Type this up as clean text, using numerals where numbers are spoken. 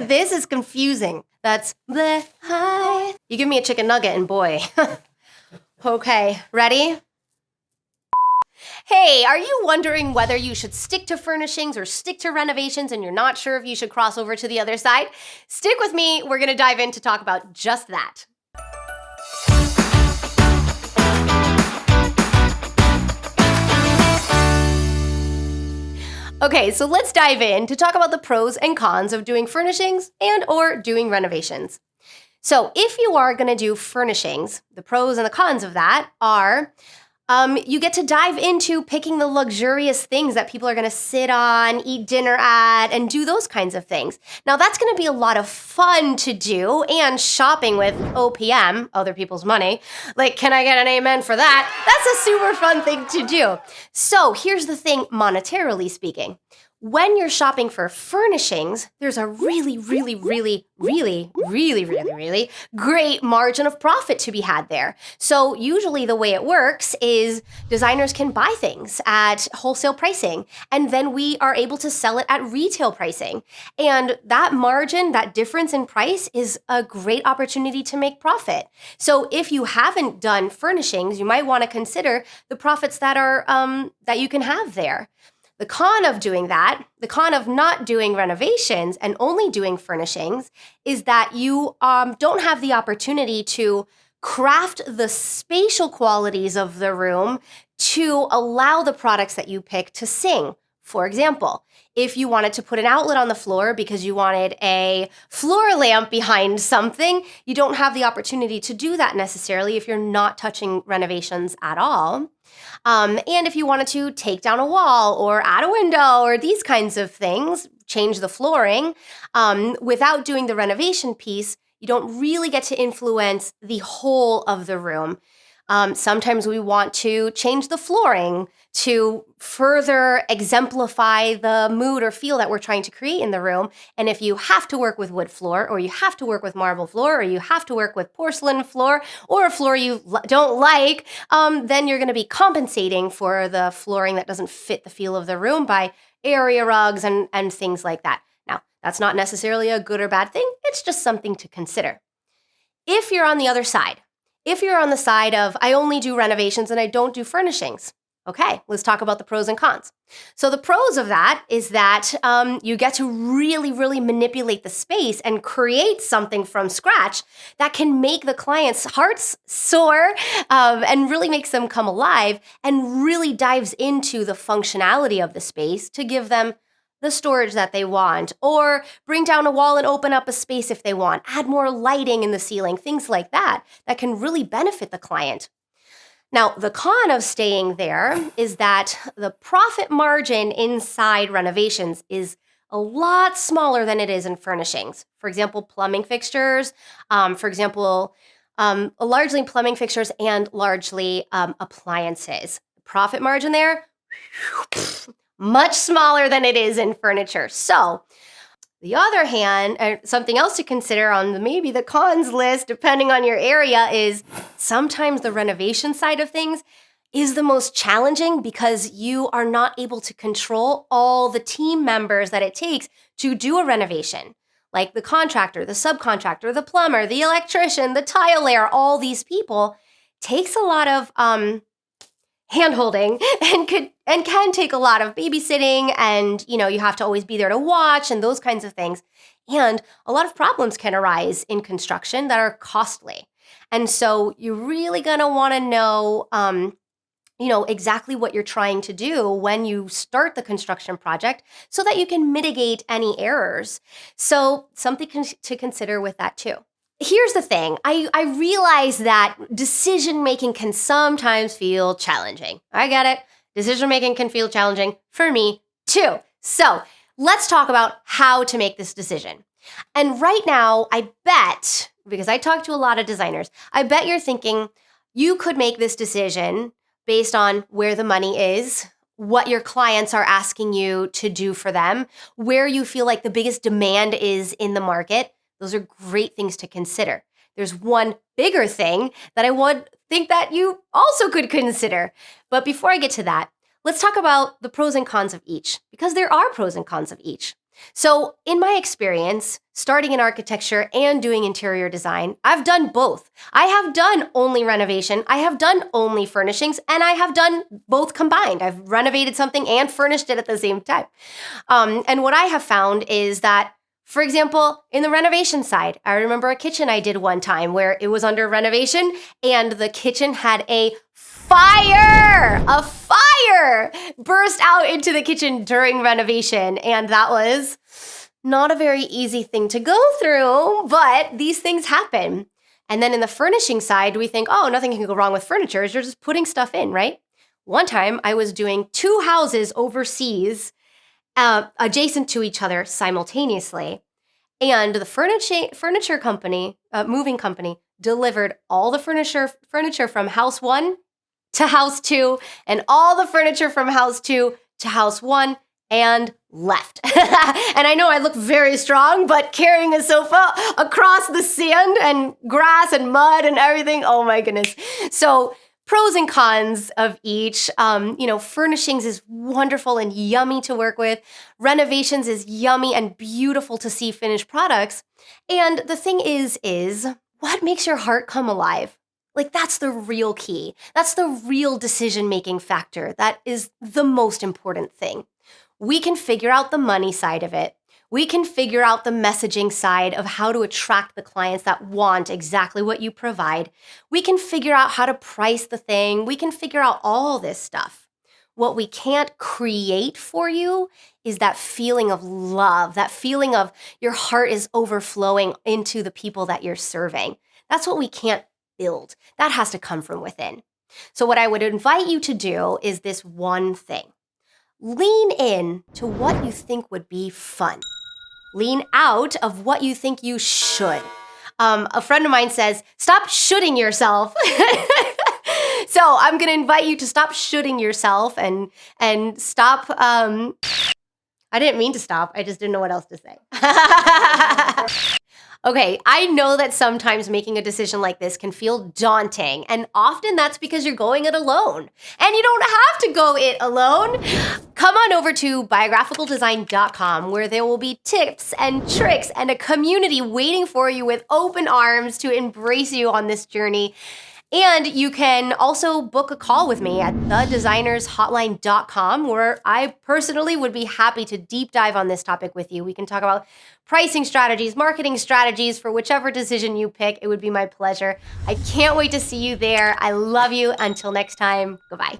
This is confusing. That's the high. You give me a chicken nugget and boy. Okay, ready? Hey, are you wondering whether you should stick to furnishings or stick to renovations and you're not sure if you should cross over to the other side? Stick with me. We're going to dive in to talk about just that. Okay, so let's dive in to talk about the pros and cons of doing furnishings and or doing renovations. So if you are going to do furnishings, the pros and the cons of that are you get to dive into picking the luxurious things that people are going to sit on, eat dinner at, and do those kinds of things. Now, that's going to be a lot of fun to do, and shopping with OPM, other people's money. Like, can I get an amen for that? That's a super fun thing to do. So here's the thing, monetarily speaking. When you're shopping for furnishings, there's a really great margin of profit to be had there. So usually the way it works is designers can buy things at wholesale pricing, and then we are able to sell it at retail pricing. And that margin, that difference in price is a great opportunity to make profit. So if you haven't done furnishings, you might want to consider the profits that are that you can have there. The con of doing that, the con of not doing renovations and only doing furnishings, is that you don't have the opportunity to craft the spatial qualities of the room to allow the products that you pick to sing. For example, if you wanted to put an outlet on the floor because you wanted a floor lamp behind something, you don't have the opportunity to do that necessarily if you're not touching renovations at all. And if you wanted to take down a wall or add a window or these kinds of things, change the flooring, without doing the renovation piece, you don't really get to influence the whole of the room. Sometimes we want to change the flooring to further exemplify the mood or feel that we're trying to create in the room. And if you have to work with wood floor, or you have to work with marble floor, or you have to work with porcelain floor, or a floor you don't like, then you're going to be compensating for the flooring that doesn't fit the feel of the room by area rugs and things like that. Now, that's not necessarily a good or bad thing. It's just something to consider. If you're on the other side, if you're on the side of, I only do renovations and I don't do furnishings, okay, let's talk about the pros and cons. So the pros of that is that you get to really manipulate the space and create something from scratch that can make the client's hearts soar and really makes them come alive and really dives into the functionality of the space to give them the storage that they want, or bring down a wall and open up a space if they want, add more lighting in the ceiling, things like that, that can really benefit the client. Now, the con of staying there is that the profit margin inside renovations is a lot smaller than it is in furnishings. For example, plumbing fixtures, largely plumbing fixtures and largely appliances. The profit margin there, much smaller than it is in furniture. So, the other hand, something else to consider on maybe the cons list, depending on your area, is sometimes the renovation side of things is the most challenging because you are not able to control all the team members that it takes to do a renovation. Like the contractor, the subcontractor, the plumber, the electrician, the tile layer, all these people takes a lot of hand-holding and can take a lot of babysitting, and you have to always be there to watch and those kinds of things. And a lot of problems can arise in construction that are costly. And so you're really going to want to know exactly what you're trying to do when you start the construction project so that you can mitigate any errors. So something to consider with that too. Here's the thing. I realize that decision-making can sometimes feel challenging. I get it. Decision-making can feel challenging for me too. So let's talk about how to make this decision. And right now, I bet, because I talk to a lot of designers, I bet you're thinking you could make this decision based on where the money is, what your clients are asking you to do for them, where you feel like the biggest demand is in the market. Those are great things to consider. There's one bigger thing that I would think that you also could consider. But before I get to that, let's talk about the pros and cons of each, because there are pros and cons of each. So, in my experience, starting in architecture and doing interior design, I've done both. I have done only renovation, I have done only furnishings, and I have done both combined. I've renovated something and furnished it at the same time. And what I have found is that, for example, in the renovation side, I remember a kitchen I did one time where it was under renovation and the kitchen had a fire burst out into the kitchen during renovation. And that was not a very easy thing to go through, but these things happen. And then in the furnishing side, we think, oh, nothing can go wrong with furniture. You're just putting stuff in, right? One time I was doing 2 houses overseas adjacent to each other simultaneously. And the furniture company, moving company, delivered all the furniture from house 1 to house 2 and all the furniture from house 2 to house 1 and left. And I know I look very strong, but carrying a sofa across the sand and grass and mud and everything, oh my goodness. So pros and cons of each. Furnishings is wonderful and yummy to work with. Renovations is yummy and beautiful to see finished products. And the thing is what makes your heart come alive? Like, that's the real key. That's the real decision-making factor. That is the most important thing. We can figure out the money side of it. We can figure out the messaging side of how to attract the clients that want exactly what you provide. We can figure out how to price the thing. We can figure out all this stuff. What we can't create for you is that feeling of love, that feeling of your heart is overflowing into the people that you're serving. That's what we can't build. That has to come from within. So what I would invite you to do is this one thing. Lean in to what you think would be fun. Lean out of what you think you should. A friend of mine says, stop shoulding yourself. So I'm going to invite you to stop shoulding yourself and stop. I didn't mean to stop. I just didn't know what else to say. Okay, I know that sometimes making a decision like this can feel daunting, and often that's because you're going it alone. And you don't have to go it alone. Come on over to biographicaldesign.com, where there will be tips and tricks and a community waiting for you with open arms to embrace you on this journey. And you can also book a call with me at thedesignershotline.com, where I personally would be happy to deep dive on this topic with you. We can talk about pricing strategies, marketing strategies for whichever decision you pick. It would be my pleasure. I can't wait to see you there. I love you. Until next time, goodbye.